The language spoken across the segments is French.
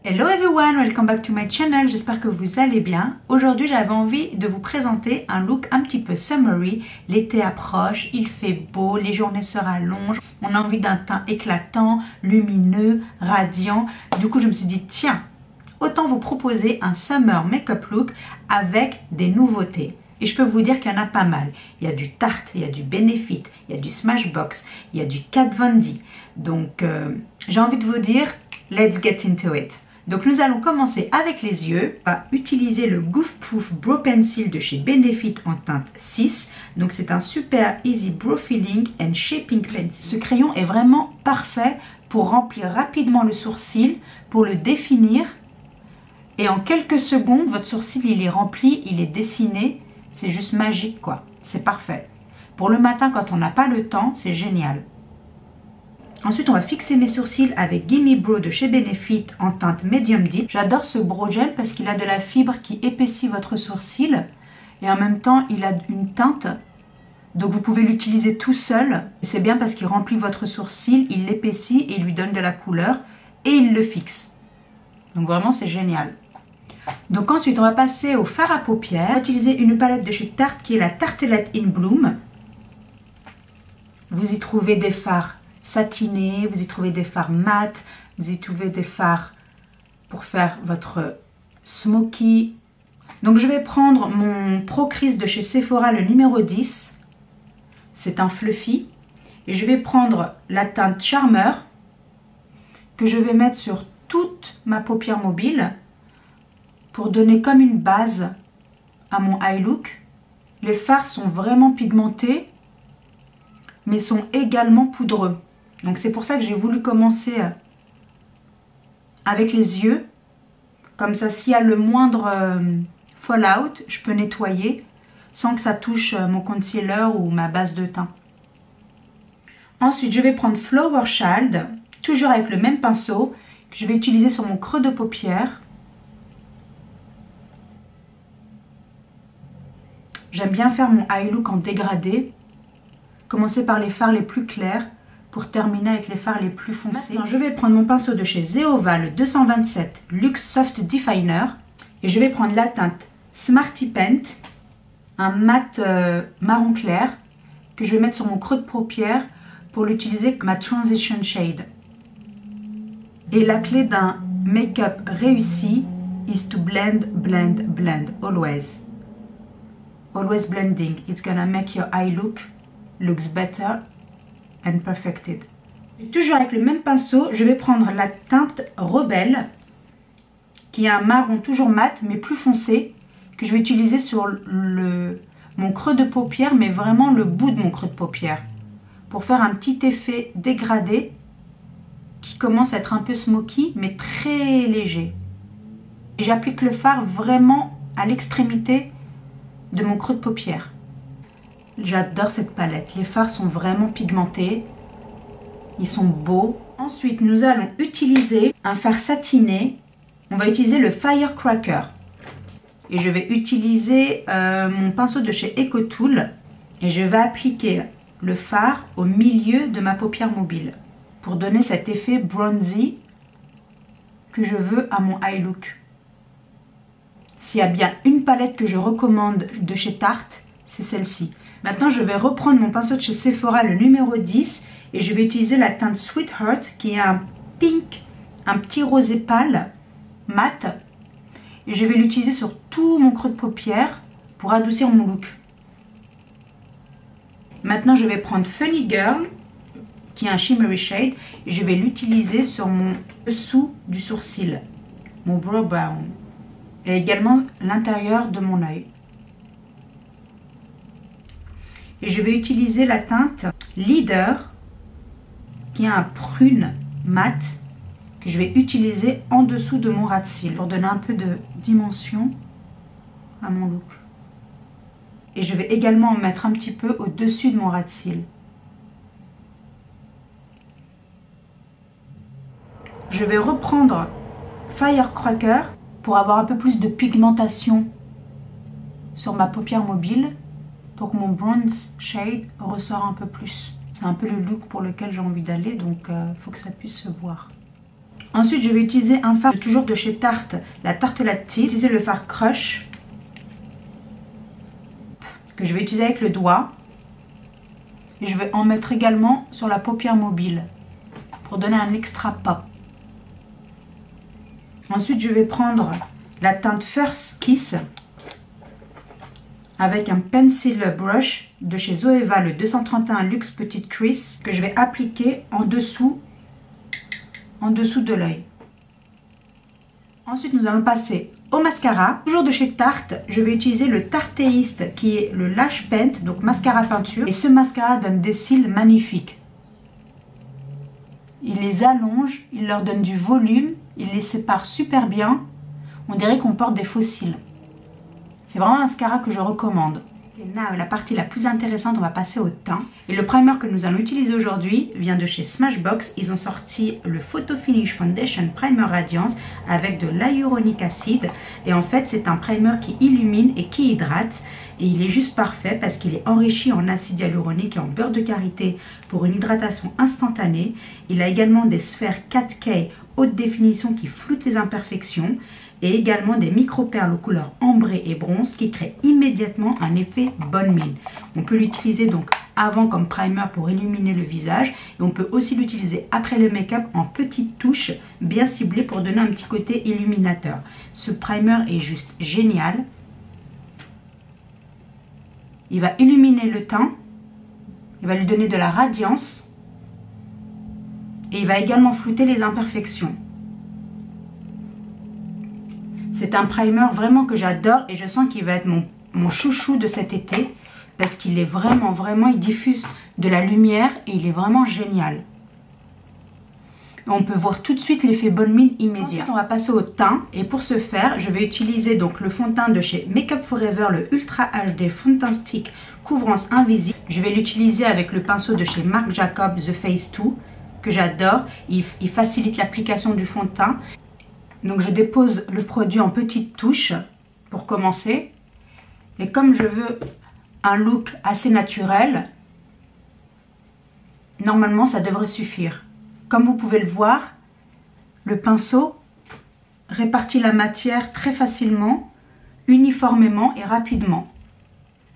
Hello everyone, welcome back to my channel, j'espère que vous allez bien. Aujourd'hui j'avais envie de vous présenter un look un petit peu summery. L'été approche, il fait beau, les journées se rallongent, on a envie d'un teint éclatant, lumineux, radiant. Du coup je me suis dit tiens, autant vous proposer un summer makeup look avec des nouveautés. Et je peux vous dire qu'il y en a pas mal. Il y a du Tarte, il y a du Benefit, il y a du Smashbox, il y a du Kat Von D. Donc j'ai envie de vous dire, let's get into it. Donc nous allons commencer avec les yeux. On va utiliser le Goof Proof Brow Pencil de chez Benefit en teinte 6. Donc c'est un super easy brow filling and shaping pencil. Ce crayon est vraiment parfait pour remplir rapidement le sourcil, pour le définir. Et en quelques secondes, votre sourcil il est rempli, il est dessiné. C'est juste magique quoi, c'est parfait. Pour le matin quand on n'a pas le temps, c'est génial. Ensuite, on va fixer mes sourcils avec Gimme Brow de chez Benefit en teinte Medium Deep. J'adore ce brow gel parce qu'il a de la fibre qui épaissit votre sourcil. Et en même temps, il a une teinte. Donc vous pouvez l'utiliser tout seul. C'est bien parce qu'il remplit votre sourcil, il l'épaissit et il lui donne de la couleur. Et il le fixe. Donc vraiment, c'est génial. Donc ensuite, on va passer au fard à paupières. On va utiliser une palette de chez Tarte qui est la Tartelette in Bloom. Vous y trouvez des fards satinés, vous y trouvez des fards mat, vous y trouvez des fards pour faire votre smoky. Donc je vais prendre mon Pro Crease de chez Sephora, le numéro 10. C'est un fluffy. Et je vais prendre la teinte Charmer que je vais mettre sur toute ma paupière mobile pour donner comme une base à mon eye look. Les fards sont vraiment pigmentés mais sont également poudreux. Donc c'est pour ça que j'ai voulu commencer avec les yeux. Comme ça, s'il y a le moindre fallout, je peux nettoyer sans que ça touche mon concealer ou ma base de teint. Ensuite, je vais prendre Flower Child, toujours avec le même pinceau, que je vais utiliser sur mon creux de paupière. J'aime bien faire mon eye look en dégradé. Commencer par les fards les plus clairs pour terminer avec les fards les plus foncés. Maintenant, je vais prendre mon pinceau de chez Zeova, le 227 Luxe Soft Definer. Et je vais prendre la teinte Smarty Paint, un mat marron clair, que je vais mettre sur mon creux de paupière pour l'utiliser comme ma Transition Shade. Et la clé d'un make-up réussi is to blend, blend, blend, always. Always blending. It's gonna make your eye look looks better and perfected. Toujours avec le même pinceau, je vais prendre la teinte Rebelle, qui est un marron toujours mat, mais plus foncé, que je vais utiliser sur mon creux de paupière, mais vraiment le bout de mon creux de paupière, pour faire un petit effet dégradé, qui commence à être un peu smoky, mais très léger. Et j'applique le fard vraiment à l'extrémité de mon creux de paupière. J'adore cette palette, les fards sont vraiment pigmentés, ils sont beaux. Ensuite, nous allons utiliser un fard satiné, on va utiliser le Firecracker. Et je vais utiliser mon pinceau de chez EcoTool et je vais appliquer le fard au milieu de ma paupière mobile pour donner cet effet bronzy que je veux à mon eye look. S'il y a bien une palette que je recommande de chez Tarte, c'est celle-ci. Maintenant, je vais reprendre mon pinceau de chez Sephora, le numéro 10, et je vais utiliser la teinte Sweetheart, qui est un pink, un petit rosé pâle, mat. Et je vais l'utiliser sur tout mon creux de paupière pour adoucir mon look. Maintenant, je vais prendre Funny Girl, qui est un shimmery shade, et je vais l'utiliser sur mon dessous du sourcil, mon brow bone, et également l'intérieur de mon œil. Et je vais utiliser la teinte Leader, qui est un prune mat, que je vais utiliser en dessous de mon ras de cils pour donner un peu de dimension à mon look. Et je vais également en mettre un petit peu au-dessus de mon ras de cils. Je vais reprendre Firecracker pour avoir un peu plus de pigmentation sur ma paupière mobile, pour que mon bronze shade ressort un peu plus. C'est un peu le look pour lequel j'ai envie d'aller, donc il faut que ça puisse se voir. Ensuite, je vais utiliser un fard toujours de chez Tarte, la Tartelette. Je vais utiliser le fard Crush que je vais utiliser avec le doigt. Et je vais en mettre également sur la paupière mobile pour donner un extra pop. Ensuite, je vais prendre la teinte First Kiss avec un pencil brush de chez Zoeva, le 231 Luxe Petite Crease, que je vais appliquer en dessous de l'œil. Ensuite, nous allons passer au mascara. Toujours de chez Tarte, je vais utiliser le Tarteist qui est le Lash Paint, donc mascara peinture. Et ce mascara donne des cils magnifiques. Il les allonge, il leur donne du volume, il les sépare super bien. On dirait qu'on porte des faux cils. C'est vraiment un mascara que je recommande. Et là, la partie la plus intéressante, on va passer au teint. Et le primer que nous allons utiliser aujourd'hui vient de chez Smashbox. Ils ont sorti le Photo Finish Foundation Primer Radiance avec de l'hyaluronic acid. Et en fait, c'est un primer qui illumine et qui hydrate. Et il est juste parfait parce qu'il est enrichi en acide hyaluronique et en beurre de karité pour une hydratation instantanée. Il a également des sphères 4K haute définition qui floutent les imperfections. Et également des micro-perles aux couleurs ambrées et bronze qui créent immédiatement un effet bonne mine. On peut l'utiliser donc avant comme primer pour illuminer le visage et on peut aussi l'utiliser après le make-up en petites touches bien ciblées pour donner un petit côté illuminateur. Ce primer est juste génial. Il va illuminer le teint, il va lui donner de la radiance et il va également flouter les imperfections. C'est un primer vraiment que j'adore et je sens qu'il va être mon chouchou de cet été parce qu'il est vraiment, il diffuse de la lumière et il est vraiment génial. On peut voir tout de suite l'effet bonne mine immédiat. Ensuite, on va passer au teint et pour ce faire, je vais utiliser donc le fond de teint de chez Makeup Forever, le Ultra HD Fond de teint Stick Couvrance Invisible. Je vais l'utiliser avec le pinceau de chez Marc Jacobs The Face 2 que j'adore. Il facilite l'application du fond de teint. Donc je dépose le produit en petites touches pour commencer. Et comme je veux un look assez naturel, normalement ça devrait suffire. Comme vous pouvez le voir, le pinceau répartit la matière très facilement, uniformément et rapidement.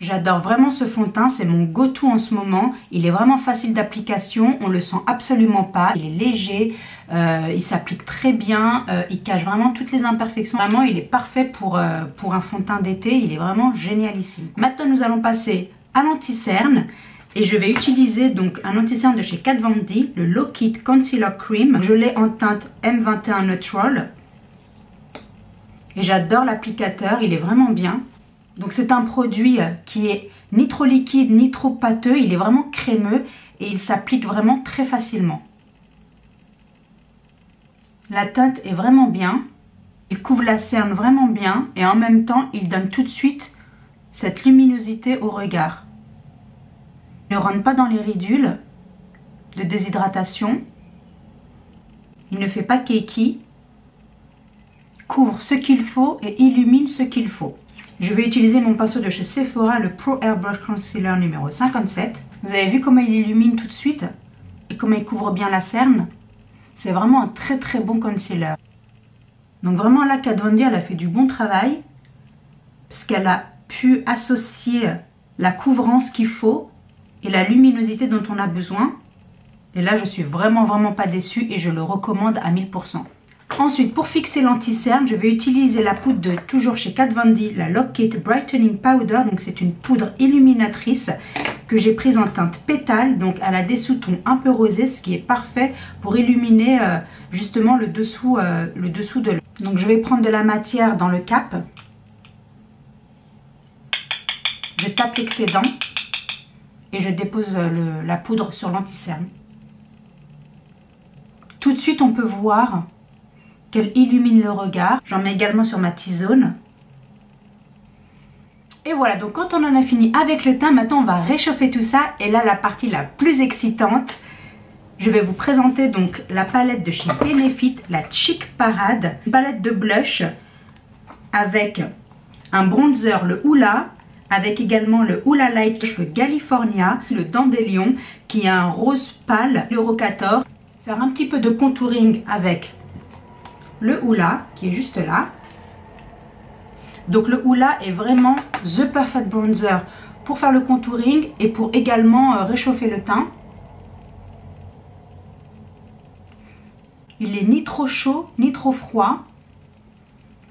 J'adore vraiment ce fond de teint, c'est mon go-to en ce moment. Il est vraiment facile d'application, on le sent absolument pas. Il est léger, il s'applique très bien, il cache vraiment toutes les imperfections. Vraiment, il est parfait pour un fond de teint d'été, il est vraiment génialissime. Maintenant, nous allons passer à l'anti-cerne. Et je vais utiliser donc un anti-cerne de chez Kat Von D, le Low Kit Concealer Cream. Je l'ai en teinte M21 Neutral. Et j'adore l'applicateur, il est vraiment bien. Donc c'est un produit qui est ni trop liquide ni trop pâteux, il est vraiment crémeux et il s'applique vraiment très facilement. La teinte est vraiment bien, il couvre la cerne vraiment bien et en même temps il donne tout de suite cette luminosité au regard. Il ne rentre pas dans les ridules de déshydratation, il ne fait pas cakey, couvre ce qu'il faut et illumine ce qu'il faut. Je vais utiliser mon pinceau de chez Sephora, le Pro Airbrush Concealer numéro 57. Vous avez vu comment il illumine tout de suite et comment il couvre bien la cerne. C'est vraiment un très bon concealer. Donc vraiment là, Kat Von D, elle a fait du bon travail parce qu'elle a pu associer la couvrance qu'il faut et la luminosité dont on a besoin. Et là, je suis vraiment pas déçue et je le recommande à 1000%. Ensuite, pour fixer l'anti-cerne, je vais utiliser la poudre de toujours chez Kat Von D, la Lock Kit Brightening Powder. Donc c'est une poudre illuminatrice que j'ai prise en teinte pétale. Donc elle a des sous-tons un peu rosés, ce qui est parfait pour illuminer justement le dessous de l'œil. Donc je vais prendre de la matière dans le cap. Je tape l'excédent et je dépose la poudre sur l'anti-cerne. Tout de suite, on peut voir qu'elle illumine le regard. J'en mets également sur ma T-zone. Et voilà, donc quand on en a fini avec le teint, maintenant on va réchauffer tout ça. Et là, la partie la plus excitante, je vais vous présenter donc la palette de chez Benefit, la Cheek Parade. Une palette de blush avec un bronzer, le Hoola, avec également le Hoola Light, le California, le Dandelion, qui a un rose pâle, l'Euro 14. Faire un petit peu de contouring avec le Hoola qui est juste là. Donc le Hoola est vraiment the perfect bronzer pour faire le contouring et pour également réchauffer le teint. Il est ni trop chaud ni trop froid.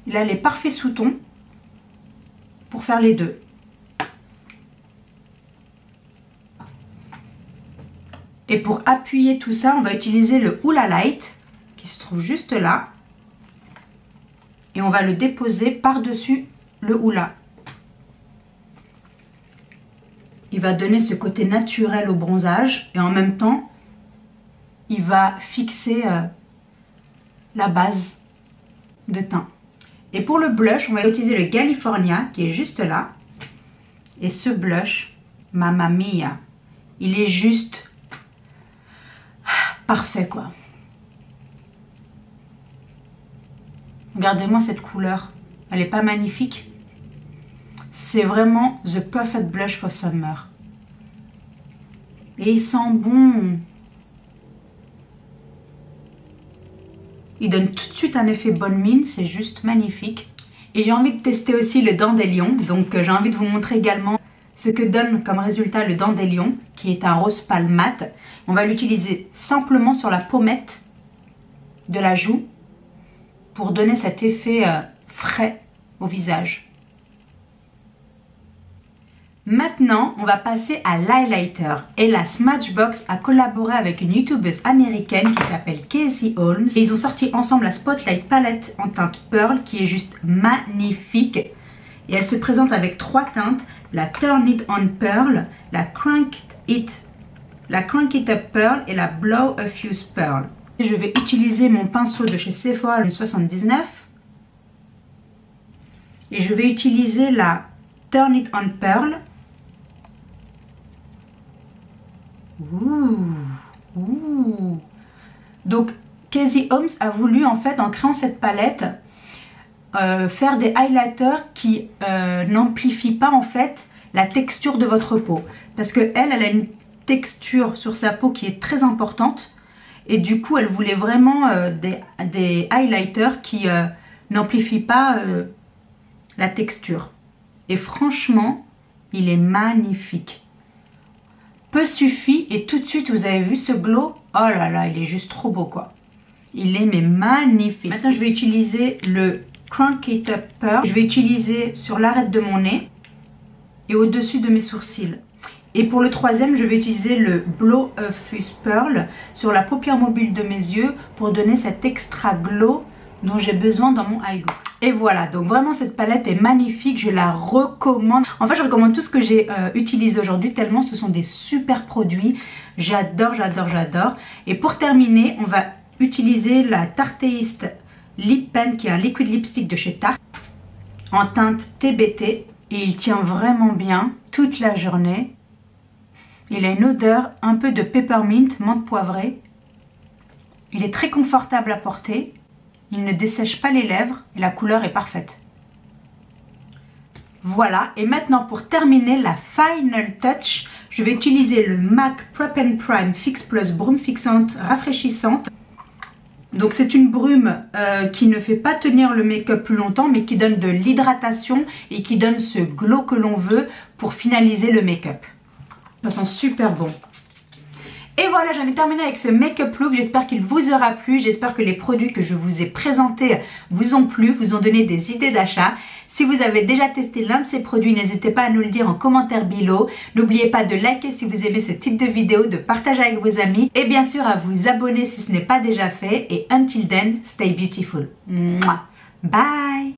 Il a les parfaits sous-tons pour faire les deux. Et pour appuyer tout ça, on va utiliser le Hoola Light qui se trouve juste là. Et on va le déposer par-dessus le Hoola. Il va donner ce côté naturel au bronzage et en même temps, il va fixer la base de teint. Et pour le blush, on va utiliser le California qui est juste là. Et ce blush, Mamma Mia, il est juste parfait quoi. Regardez-moi cette couleur, elle n'est pas magnifique? C'est vraiment the perfect blush for summer. Et il sent bon. Il donne tout de suite un effet bonne mine, c'est juste magnifique. Et j'ai envie de tester aussi le Dandelion, donc j'ai envie de vous montrer également ce que donne comme résultat le Dandelion, qui est un rose pâle mat. On va l'utiliser simplement sur la pommette de la joue pour donner cet effet frais au visage. Maintenant, on va passer à l'highlighter. Et la Smashbox a collaboré avec une youtubeuse américaine qui s'appelle Casey Holmes. Et ils ont sorti ensemble la Spotlight Palette en teinte Pearl qui est juste magnifique. Et elle se présente avec 3 teintes. La Turn It On Pearl, la Crank It Up Pearl et la Blow a Fuse Pearl. Et je vais utiliser mon pinceau de chez Sephora, le 79. Et je vais utiliser la Turn It On Pearl. Ouh. Donc Casey Holmes a voulu en fait en créant cette palette faire des highlighters qui n'amplifient pas en fait la texture de votre peau, parce que elle a une texture sur sa peau qui est très importante et du coup elle voulait vraiment des highlighters qui n'amplifient pas la texture. Et franchement il est magnifique. Peu suffit et tout de suite vous avez vu ce glow. Oh là là, il est juste trop beau quoi. Il est mais magnifique. Maintenant je vais utiliser le Crank It Up Pearl. Je vais utiliser sur l'arête de mon nez et au-dessus de mes sourcils. Et pour le troisième, je vais utiliser le Blow a Fuse Pearl sur la paupière mobile de mes yeux pour donner cet extra glow dont j'ai besoin dans mon eye look. Et voilà, donc vraiment cette palette est magnifique, je la recommande. En fait je recommande tout ce que j'ai utilisé aujourd'hui tellement ce sont des super produits. J'adore, j'adore, j'adore. Et pour terminer, on va utiliser la Tarteist Lip Pen qui est un liquid lipstick de chez Tarte en teinte TBT. Et il tient vraiment bien toute la journée. Il a une odeur un peu de peppermint, menthe poivrée. Il est très confortable à porter. Il ne dessèche pas les lèvres et la couleur est parfaite. Voilà, et maintenant pour terminer la final touch, je vais utiliser le MAC Prep and Prime Fix Plus brume fixante rafraîchissante. Donc c'est une brume qui ne fait pas tenir le make-up plus longtemps mais qui donne de l'hydratation et qui donne ce glow que l'on veut pour finaliser le make-up. Ça sent super bon. Et voilà, j'en ai terminé avec ce make-up look, j'espère qu'il vous aura plu, j'espère que les produits que je vous ai présentés vous ont plu, vous ont donné des idées d'achat. Si vous avez déjà testé l'un de ces produits, n'hésitez pas à nous le dire en commentaire below. N'oubliez pas de liker si vous aimez ce type de vidéo, de partager avec vos amis et bien sûr à vous abonner si ce n'est pas déjà fait. Et until then, stay beautiful. Mouah. Bye.